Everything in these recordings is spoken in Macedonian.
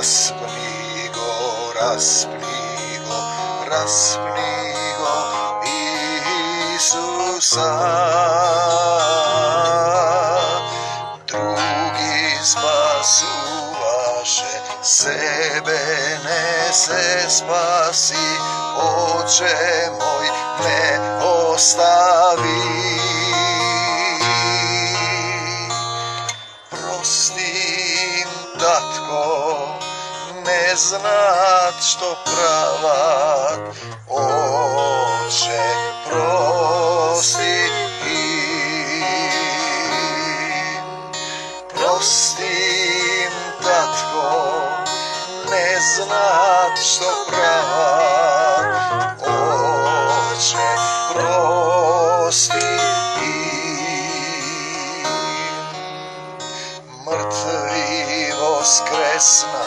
Raspni go, raspni go, raspni go, Isusa. Drugi spasuvaše, sebe ne se spasi, Oče moj ne ostavi. Prostim, tatko, ne znat što pravat, Oče prosti im. Prostim, tatko, ne znat što pravat, Oče prosti im. Mrtvi voskresna,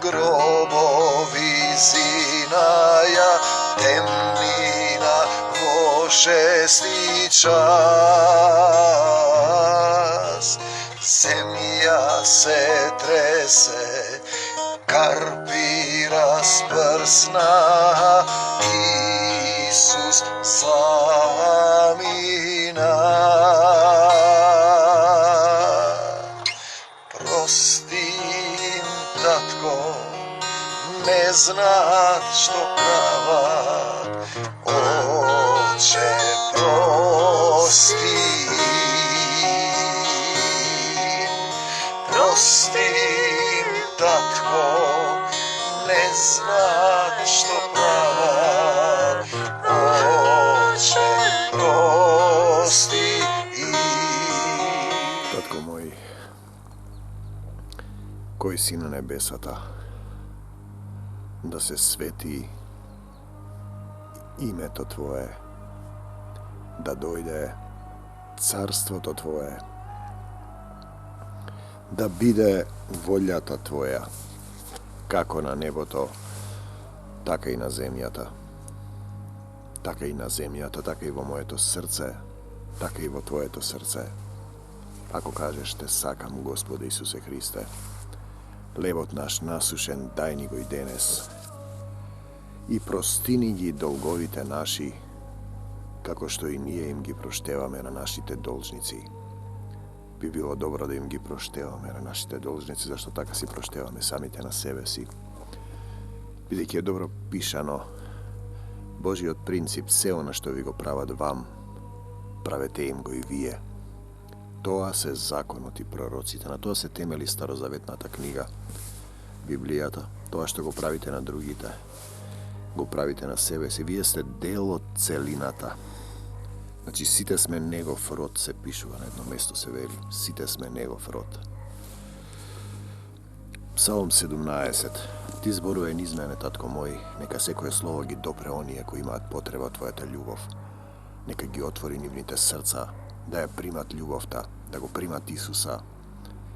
grobovi zinaja, temnina vo šesti čas. Zemlja se trese, karpi rasprsna, Isus zamina. Prostim, tatko, ne znat što pravat, Oče prosti. Prostim, tatko, ne znat što pravat, Oče prosti im. Tatko moj, koji si na nebesata, da se sveti ime to Tvoje, da dojde carstvo to Tvoje, da bide voljata Tvoja, kako na neboto, така и на земјата. Така и на земјата, така и во моето срце, така и во Твоето срце. Ако кажеш те сакам, Господе Исусе Христе, лебот наш насушен дај ни го и денес. И простини ги долговите наши, како што и ние им ги проштеваме на нашите должници. Би било добро да им ги проштеваме на нашите должници, зашто така си проштеваме самите на себе си. Бидејќи е добро пишано, Божиот принцип, се она што ви го прават вам, правете им го и вие. Тоа се законот и пророците, на тоа се темели старозаветната книга, Библијата. Тоа што го правите на другите, го правите на себе си. Вие сте дел од целината. Значи, сите сме негов род, се пишува на едно место, се вели. Сите сме негов род. Псалом 17. Ти зборува низ мене, татко мој, нека секое слово ги допре оние кои имаат потреба од Твојата љубов. Нека ги отвори нивните срца, да ја примат љубовта, да го примат Исуса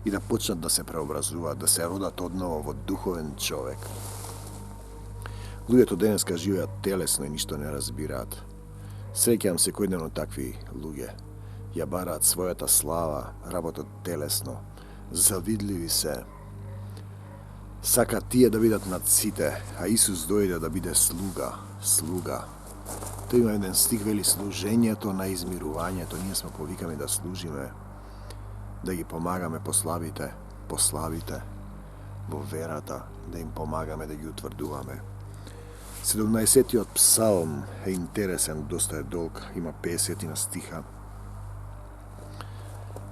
и да почнат да се преобразуваат, да се родат одново во духовен човек. Луѓето денеска живеат телесно и ништо не разбираат. Среќавам секојдневно такви луѓе. Ја бараат својата слава, работат телесно, завидливи се. Сака тие да бидат над сите, а Исус дојде да биде слуга. Тој има еден стих, вели, служењето на измирувањето. Ние сме повикани да служиме, да ги помагаме послабите во верата, да им помагаме, да ги утврдуваме. 17-тиот псалм е интересен, доста е долг, има 50 стиха,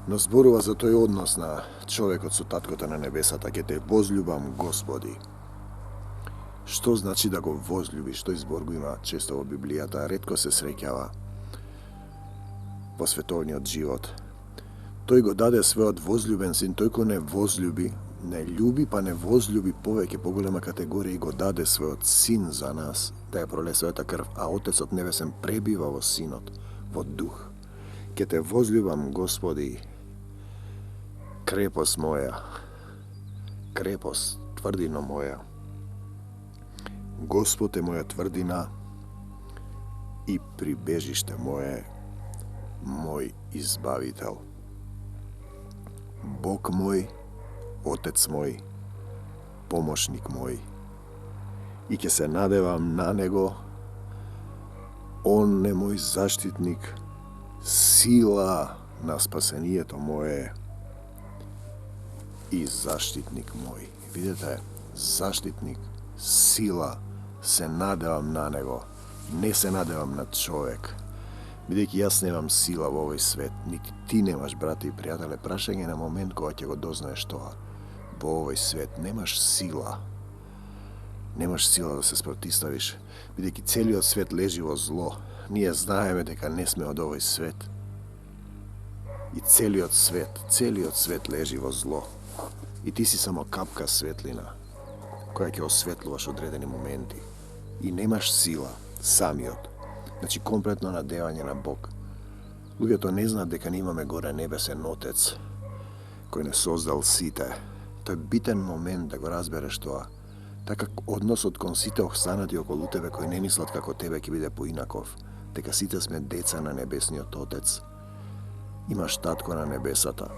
но зборува за тој однос на човекот со таткото на небесата. Ке те возљубам, Господи. Што значи да го возљубиш? Тој збор го има често во Библијата, ретко се среќава во световниот живот. Тој го даде својот возљубен син, тој кој не возљуби, не љуби, па не возљуби повеќе, поголема категорија, и го даде својот син за нас, да ја пролее својата крв, а Отецот Небесен пребива во Синот, во дух. Ке те возљубам, Господи, крепост моја, крепост, тврдино моја. Господ е моја тврдина и прибежиште мое, мој избавител. Бог мој, Отец мој, pomoćnik moj. I ke se nadevam na Него, On je moj zaštitnik, sila na spasenijeto moje i zaštitnik moj. Vidite, zaštitnik, sila, se nadevam na Него, ne se nadevam na čovjek. Vidite, jaz nemam sila v ovoj svet, niti ti nemaš, brati i prijatelje, prašen je na moment koja će go doznaješ to. V ovoj svet nemaš sila. Nemaš sila da se sprotistaviš. Vidite, celiot svet leži vo zlo. Ние знаеме дека не сме од овој свет. И целиот свет лежи во зло. И ти си само капка светлина, која ќе осветлуваш одредени моменти. И немаш сила, самиот. Значи, комплетно надевање на Бог. Луѓето не знаат дека ние имаме горе небесен Отец, кој не создал сите. Тој е битен момент да го разбереш тоа. Така односот кон сите останати околу тебе кои не мислат како тебе ќе биде поинаков. Дека сите сме деца на небесниот Отец. Имаш татко на небесата.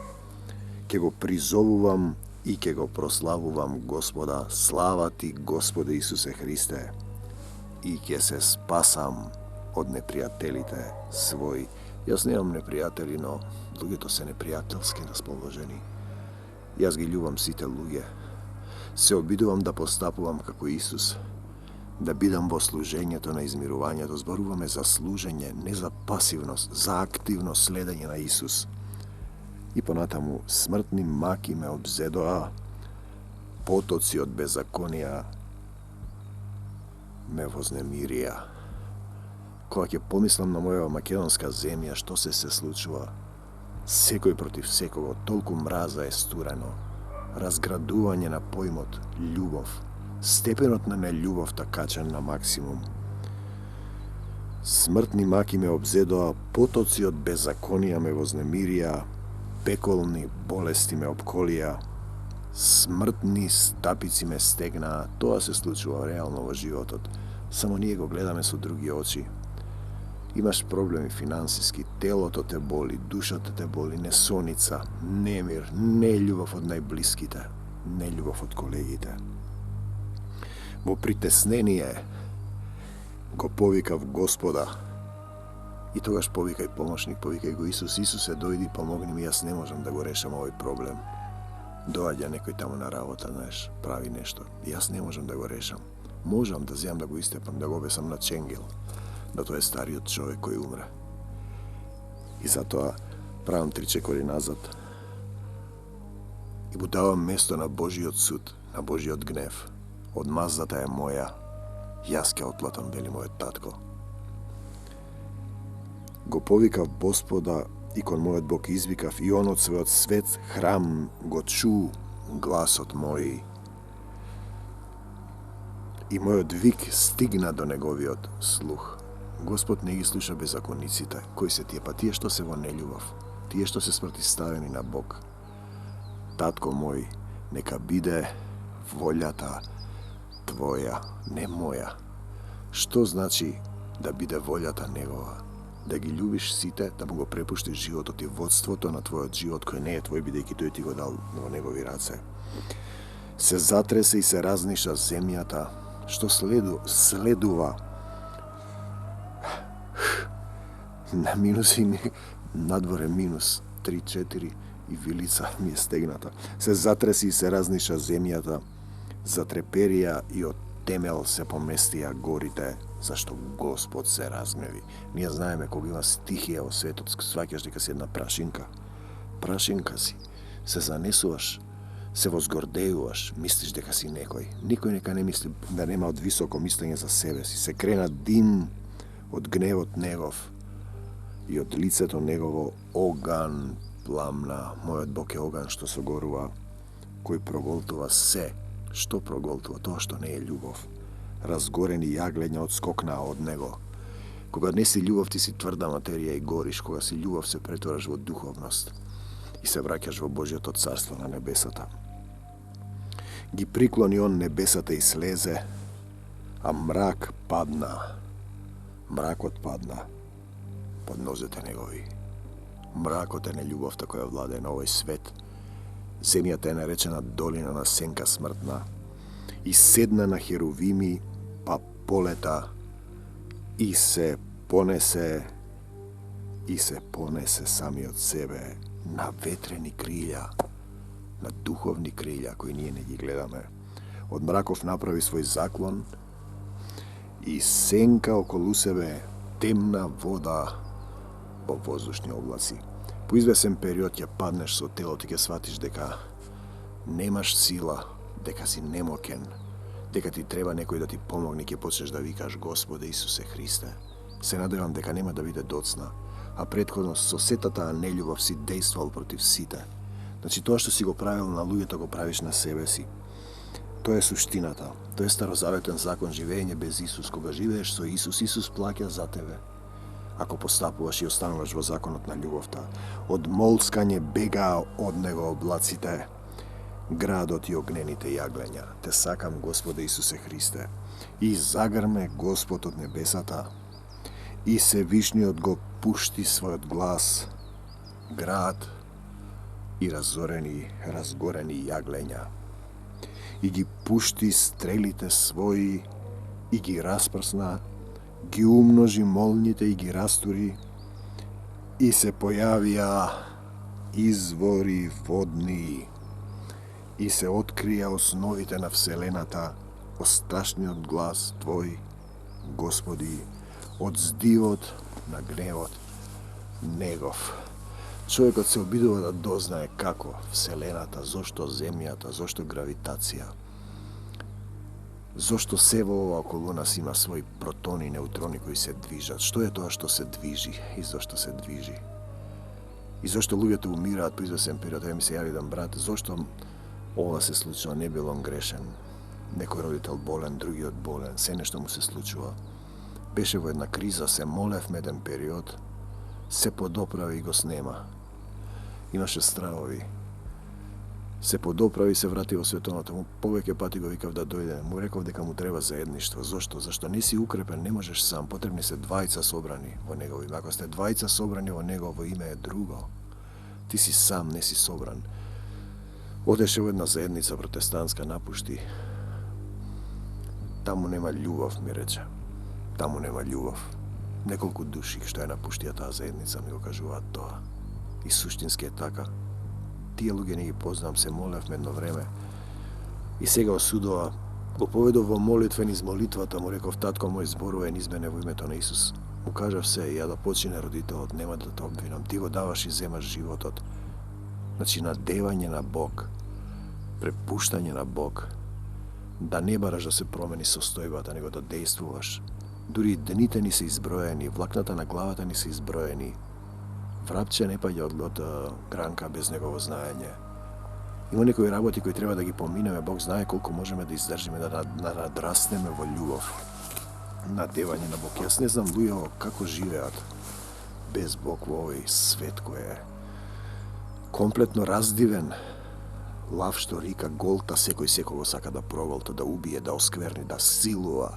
Ке го призовувам и ке го прославувам Господа. Слава ти, Господе Исусе Христе. И ке се спасам од непријателите своји. Јас немам непријатели, но луѓето се непријателски расположени. Јас ги љубам сите луѓе. Се обидувам да постапувам како Исус, да бидам во служењето на измирувањето. Зборуваме за служење, не за пасивност, за активно следење на Исус. И понатаму, смртни маки ме обзедоа, потоци од беззаконија ме вознемирија. Кога ќе помислам на моја македонска земја, што се случува, секој против секого, толку мраза е стурено, разградување на поимот љубов, степенот на нељубовта качен на максимум. Смртни маки ме обзедоа, потоци од беззаконија ме вознемирија, пеколни болести ме обколија, смртни стапици ме стегнаа. Тоа се случува реално во животот. Само ние го гледаме со други очи. Имаш проблеми финансиски, телото те боли, душата те боли, несоница, немир, нељубов од најблиските, нељубов од колегите. Во притеснение го повикав Господа и тогаш повикај помошник, повикај го Исус. Исусе, дојди, помогни ми, јас не можам да го решам овој проблем. Доаѓа некој таму на работа, знаеш, прави нешто. Јас не можам да го решам. Можам да земам да го истепам, да го обесам на ченгел, да тоа е стариот човек кој умре. И затоа правам 3 чекори назад и му давам место на Божиот суд, на Божиот гнев. Одмаздата е моја, јас ќе отплатам, вели мојот татко. Го повикав Господа и кон мојот Бог извикав, и он од својот свет храм го чу гласот мој. И мојот вик стигна до неговиот слух. Господ не ги слуша беззакониците. Кои се тие? Па тие што се во нељубов, тие што се спротивставени на Бог. Татко мој, нека биде волјата твоја, не моја. Што значи да биде волјата негова? Да ги љубиш сите, да му го препуштиш животот и водството на твојот живот, кој не е твој, бидејќи тој ти го дал во негови раце. Се затресе и се разниша земјата, што следува на минуси ми, надворе минус 3-4 и вилица ми е стегната. Се затреси и се разниша земјата, затреперија и од темел се поместија горите, зашто Господ се разгневи. Ние знаеме кога има стихија во светот, сваќаш дека си една прашинка. Прашинка си, се занесуваш, се возгордеуваш, мислиш дека си некој. Никој нека не мисли да нема од високо мислење за себе си. Се крена дим од гневот негов и од лицето негово оган пламна. Мојот Бог е оган што се горува, кој проголтува се. Што проголтува? Тоа што не е љубов. Разгорени јаглења одскокнаа од него. Кога не си љубов, ти си тврда материја и гориш. Кога си љубов, се претвораш во духовност и се враќаш во Божјото царство на небесата. Ги приклони он небесата и слезе, а мрак падна. Мракот падна под нозете негови. Мракот е нељубовта која владее на овој свет. Земјата е наречена долина на сенка смртна. i sedna na heruvimi, pa poleta i se ponese sami od sebe na vetreni krilja, na duhovni krilja koji nije neki gledame. Od mrakov napravi svoj zaklon i senka okolo sebe temna voda po vozdušni oblaci. Po izvesen period ќе паднеш со тело, ти ќе сватиш дека немаш сила, дека си немокен, дека ти треба некој да ти помогне, ќе почнеш да викаш Господе Исусе Христе. Се надевам дека нема да биде доцна, а претходно со сета таа нељубов си действал против сите. Значи тоа што си го правил на луѓето го правиш на себе си. Тоа е суштината. Тоа е старозаветен закон живење без Исус. Кога живееш со Исус, Исус плаќа за тебе. Ако постапуваш и остануваш во законот на љубовта, од молскање бегаа од него облаците, градот и огнените јаглења. Те сакам, Господе Исусе Христе. И загрме Господ од небесата, и Севишниот го пушти својот глас, град и разгорени јаглења. И ги пушти стрелите своји, и ги распрсна, ги умножи молните и ги растури, и се појавија извори водни, и се открија основите на вселената, од страшниот глас Твој, Господи, од здивот на гневот Негов. Човекот се обидува да дознае како вселената, зошто земјата, зошто гравитација, зошто се во ова околу нас има своји протони и неутрони кои се движат. Што е тоа што се движи и зошто се движи? И зошто луѓето умираат по извесен период? Ми се јави еден брат, зошто ова се случува? Не бил он грешен. Некој родител болен, другиот болен, се нешто му се случува. Беше во една криза, се молевме еден период, се подоправи и го снема. Имаше стравови. Се подоправи, се врати во светоното. Му повеќе пати го викав да дојде. Му реков дека му треба заедништво. Зошто? Зашто не си укрепен, не можеш сам. Потребни се двајца собрани во негово име. Ако сте двајца собрани во негово име е друго. Ти си сам, не си собран. Одеше во една заедница протестантска, напушти. Таму нема љубов, ми рече. Таму нема љубов. Неколку души што ја напуштија таа заедница ми го кажуваат тоа. И суштински е така. Тие луѓе не ги познам, се молевме едно време. И сега осудува, го поведов во молитва низ молитвата, му реков, татко мој зборува низ мене во името на Исус. Му кажав се, ја да почине родителот, нема да те обвинам. Ти го даваш и земаш животот. Значи, надевање на Бог, препуштање на Бог, да не бараш да се промени состојбата, него да действуваш. Дури дените ни се изброени, влакната на главата ни се изброени. Врапче не паѓа од гранка без негово знаење. Има некои работи кои треба да ги поминеме, Бог знае колку можеме да издржиме, да надраснеме во љубов. Надевање на Бог. Јас не знам луѓе како живеат без Бог во овој свет кој е комплетно раздивен. Лав што рика, голта, секој секого сака да проголта, да убие, да оскверни, да силува,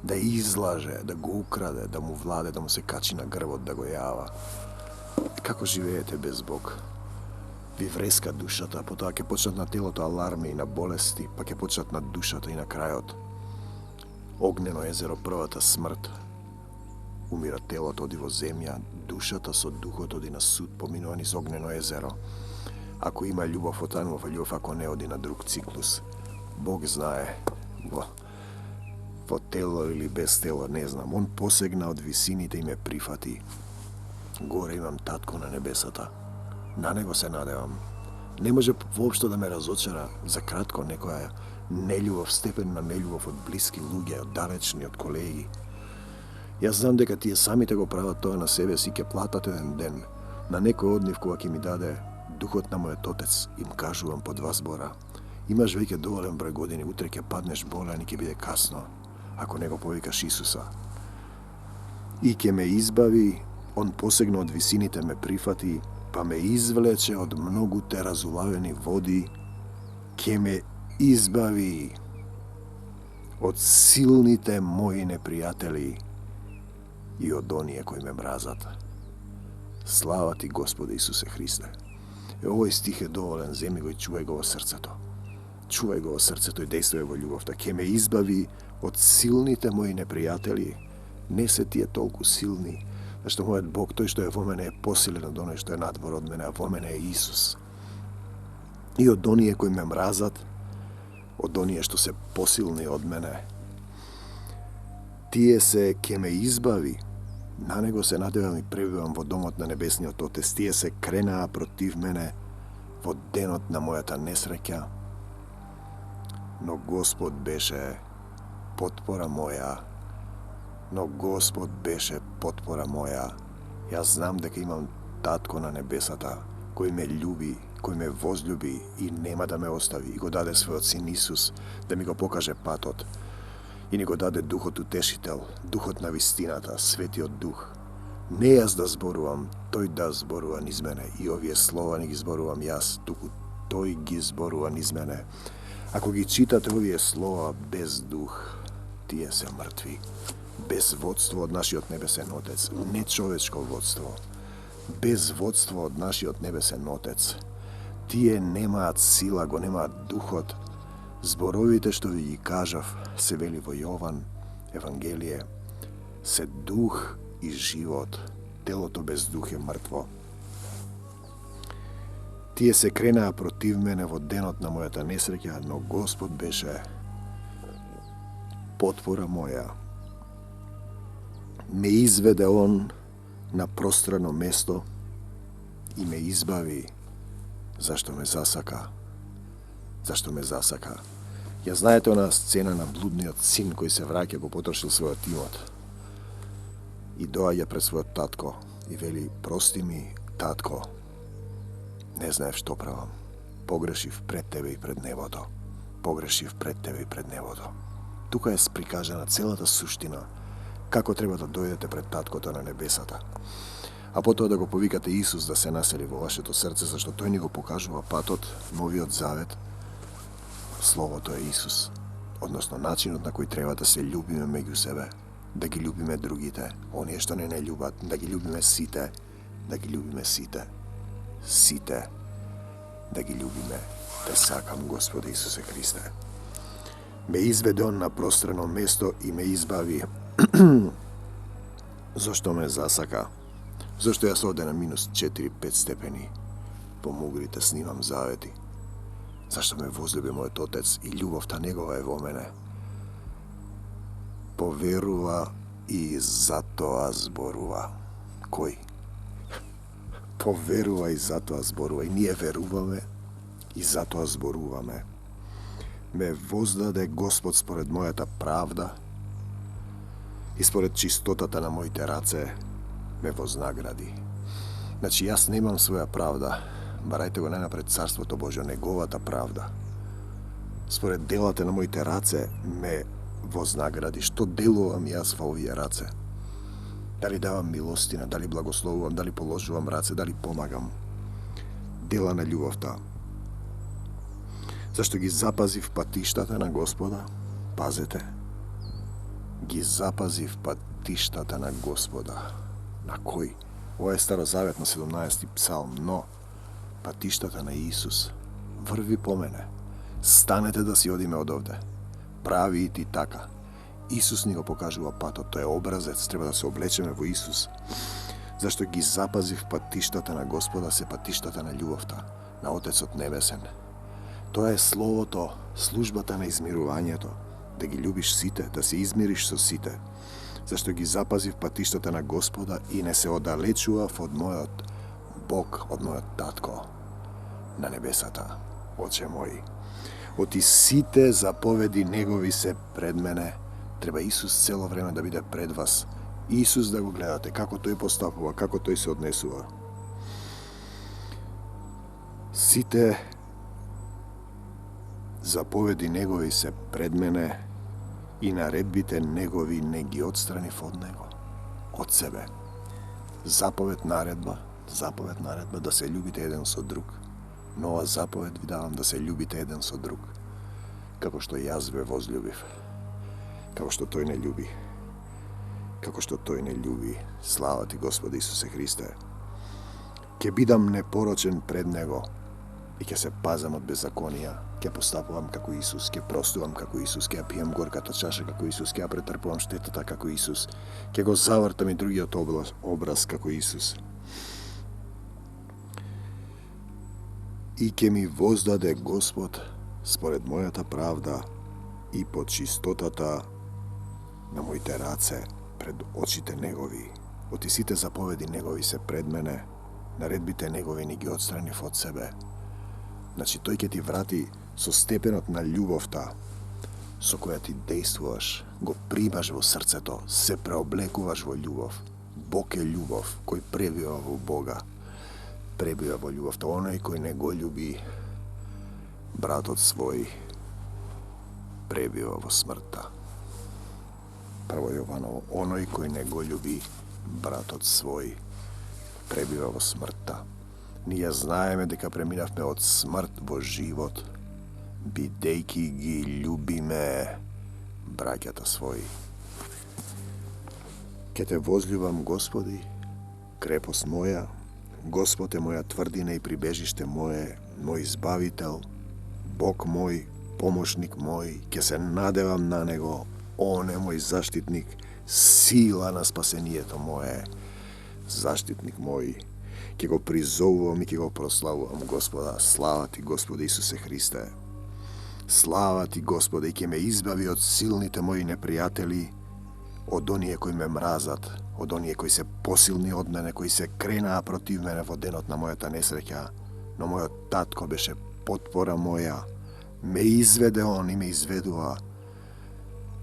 да излаже, да го украде, да му владе, да му се качи на грбот, да го јава. Како живеете без Бог? Ви вреска душата, потоа ќе почнат на телото аларми и на болести, па ќе почнат на душата и на крајот. Огнено езеро, првата смрт. Умира телото, оди во земја, душата со духот оди на суд, поминува низ огнено езеро. Ако има љубов, отанува во љубов, ако не оди на друг циклус. Бог знае, во тело или без тело, не знам. Он посегна од висините и ме прифати. Горе имам татко на небесата. На него се надевам. Не може воопшто да ме разочара за кратко некоја нељубов, степен на нељубов од блиски луѓе, од далечни, од колеги. Јас знам дека тие самите го прават тоа на себе си, ќе платат еден ден. На некој од нив кога ќе ми даде духот на мојот отец, им кажувам по 2 збора. Имаш веќе доволен број години, утре ќе паднеш болен и ќе биде касно, ако не го повикаш Исуса. И ќе ме избави, он посегна од висините, ме прифати, па ме извлече од многуте разулавени води, ќе ме избави од силните мои непријатели и од оние кои ме мразат. Слава ти, Господи Исусе Христе. Овој стих е доволен, земи го и чувај го во срцето. чувај го во срцето и действај во љубовта. Ке ме избави од силните мои непријатели. Не се тие толку силни, зашто мојот Бог, тој што е во мене, е посилен од оној што е надвор од мене, а во мене е Исус. И од оние кои ме мразат, од оние што се посилни од мене, тие се ке ме избави. На него се надевам и пребивам во домот на небесниот Отец. Тие се кренаа против мене во денот на мојата несреќа, но Господ беше потпора моја. Но Господ беше потпора моја. Јас знам дека имам татко на небесата, кој ме љуби, кој ме возлюби и нема да ме остави. И го даде својот син Исус да ми го покаже патот. И ни го даде Духот Утешител, Духот на вистината, Светиот Дух. Не јас да зборувам, тој да зборува низ мене. И овие слова не ги зборувам јас, туку тој ги зборува низ мене. Ако ги читате овие слова без дух, тие се мртви. Без водство од нашиот небесен Отец, не човечко водство. Без водство од нашиот небесен Отец. Тие немаат сила, го немаат духот. Зборовите што ви ги кажав, се вели во Јован, Евангелие, се дух и живот. Телото без дух е мртво. Тие се кренаа против мене во денот на мојата несреќа, но Господ беше потпора моја. Ме изведе Он на пространо место и ме избави, зашто ме засака. Зашто ме засака. Ја знаете она сцена на блудниот син кој се враќа, го потрошил својот имот. И доаѓа пред својот татко и вели: прости ми, татко, не знаев што правам. Погрешив пред тебе и пред небото. Погрешив пред тебе и пред небото. Тука е прикажана целата суштина како треба да дојдете пред таткото на небесата. А потоа да го повикате Исус да се насели во вашето срце, зашто тој ни го покажува патот, новиот завет. Словото е Исус, односно начинот на кој треба да се љубиме меѓу себе, да ги љубиме другите, оние што не љубат, да ги љубиме сите, да ги љубиме сите, сите, да ги љубиме. Те сакам, Господи Исусе Христе. Ме изведе Он на пространо место и ме избави. Зошто ме засака? Зошто јас оде на минус 4-5 степени по мугрите снимам завети? Зашто ме возлюби мојот Отец и љубовта Негова е во мене? Поверува и затоа зборува. Кој? Поверува и затоа зборува. И ние веруваме и затоа зборуваме. Ме воздаде Господ според мојата правда и според чистотата на моите раце ме вознагради. Значи, јас немам своја правда, барајте го најнапред Царството Божјо, Неговата правда. Според делата на моите раце ме вознагради. Што делувам јас во овие раце? Дали давам милостина, дали благословувам, дали положувам раце, дали помагам? Дела на љубовта. Зашто ги запазив патиштата на Господа? Пазете. Ги запазив патиштата на Господа. На кој? Ова е Старозаветно 17 псалм, но патиштата на Исус. Врви по мене. Станете да си одиме од овде. Прави и ти така. Исус ни го покажува патот, тој е образец, треба да се облечеме во Исус. Зашто ги запазив патиштата на Господа, се патиштата на љубовта, на Отецот Небесен. Тоа е Словото, службата на измирувањето, да ги љубиш сите, да се измириш со сите. Зашто ги запазив патиштата на Господа и не се оддалечував од мојот Бог, од мојот Татко на небесата. Оче мој, оти сите заповеди Негови се пред мене. Треба Исус цело време да биде пред вас. Исус да го гледате, како тој постапува, како тој се однесува. Сите заповеди Негови се пред мене и наредбите Негови не ги отстранив од Него, од себе. Заповед наредба да се љубите еден со друг. Нова заповед ви давам да се љубите еден со друг, како што јас ве возљубив, како што тој не љуби, како што тој не љуби. Слава ти, Господи Исусе Христе. Ке бидам непорочен пред Него и ќе се пазам од беззаконија, Ке постапувам како Исус, ке простувам како Исус, ке ја пијам горката чаша како Исус, ке ја претрпувам штетата како Исус, ке го завртам и другиот образ како Исус. И ке ми воздаде Господ според мојата правда и под чистотата на моите раце пред очите Негови. Оти сите заповеди Негови се пред мене, наредбите Негови ни ги отстранив од себе. Значи, тој ќе ти врати со степенот на љубовта со која ти действуваш, го примаш во срцето, се преоблекуваш во љубов. Бог е љубов, кој пребива во Бога, пребива во љубовта. Оној кој не го љуби братот свој, пребива во смртта. Прво Јованово, оној кој не го љуби братот свој, пребива во смртта. Ние знаеме дека преминавме од смрт во живот, бидејќи ги љубиме браќата своји. Ке те возљубам, Господи, крепост моја, Господ е моја тврдина и прибежиште мое, мој избавител, Бог мој, помошник мој, ке се надевам на Него, Он е мој заштитник, сила на спасението мое, заштитник мој. Ке го призовувам и ке го прославувам Господа. Слава ти, Господи Исусе Христе. Слава ти, Господе, и ке ме избави од силните мои непријатели, од оние кои ме мразат, од оние кои се посилни од мене, кои се кренаа против мене во денот на мојата несреќа. Но мојот татко беше потпора моја. Ме изведе он и ме изведува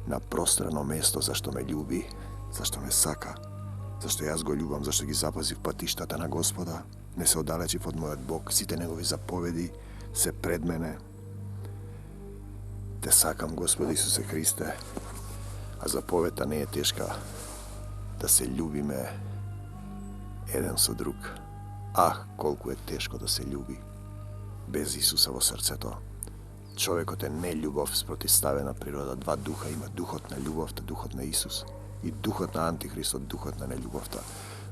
на пространо место, зашто ме љуби, зашто ме сака, зашто јас го љубам, зашто ги запазив патиштата на Господа, не се оддалечив од мојот Бог, сите Негови заповеди се пред мене. Те сакам, Господи Исусе Христе, а заповедта не е тешка, да се љубиме еден со друг. Ах, колку е тешко да се љуби без Исуса во срцето. Човекот е нељубов спротивставена природа. Два духа има, духот на љубовта, духот на Исус, и духот на Антихристот, духот на нељубовта.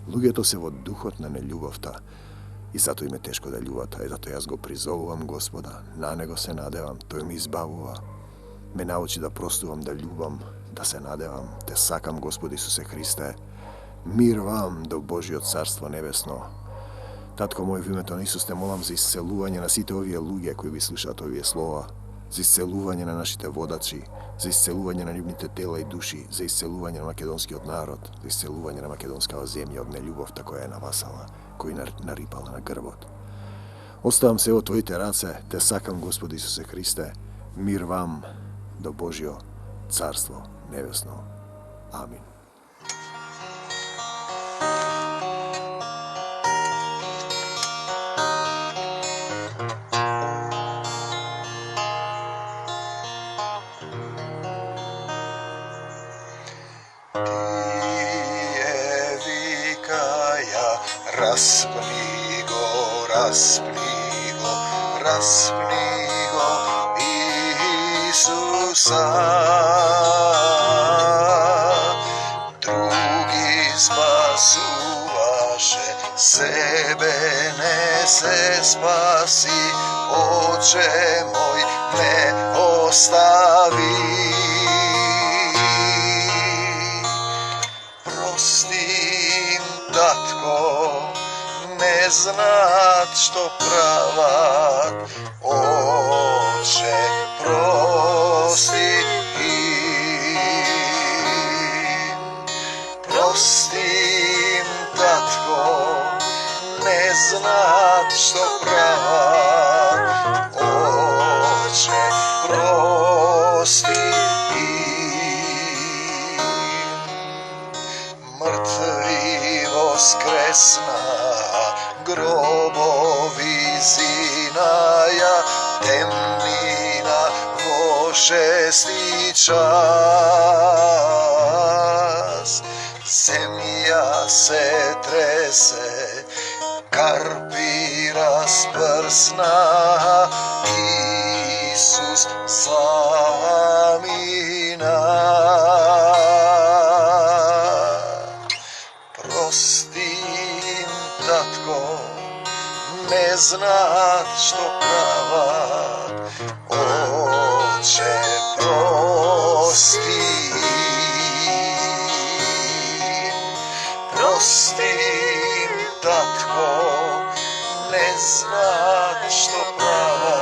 Луѓето се во духот на нељубовта и затоа им е тешко да љубат. Ето јас го призовувам Господа, на Него се надевам, Тој ми избавува. Ме научи да простувам, да љубам, да се надевам. Те сакам, Господи Исусе Христе. Мир вам до Божиот Царство Небесно. Татко мој, во името на Исус те молам за исцелување на сите овие луѓе кои ви слушаат овие слова, за исцелување на нашите водачи, за исцелување на нивните тела и души, за исцелување на македонскиот народ, за исцелување на македонскава земја од нељубовта која е навасала, која нарипала на грбот. Оставам се во Твоите раце, те сакам, Господи Исусе Христе, мир вам до Божио Царство Небесно. Амин. Распни го, распни го, распни го, Исуса. Други спасуваше, себе не се спаси, Отче мој не остави. Прости им, татко, не знаат што прават, Отче, прости им. Прости им, татко, не знаат што прават, Отче, прости им. Мртви воскресна, гробови зинаја, темнина во 6 час. Земја се тресе, карпи распрсна, Исус замина. Прости им, татко, не знаат што прават, nitko ne zna što prava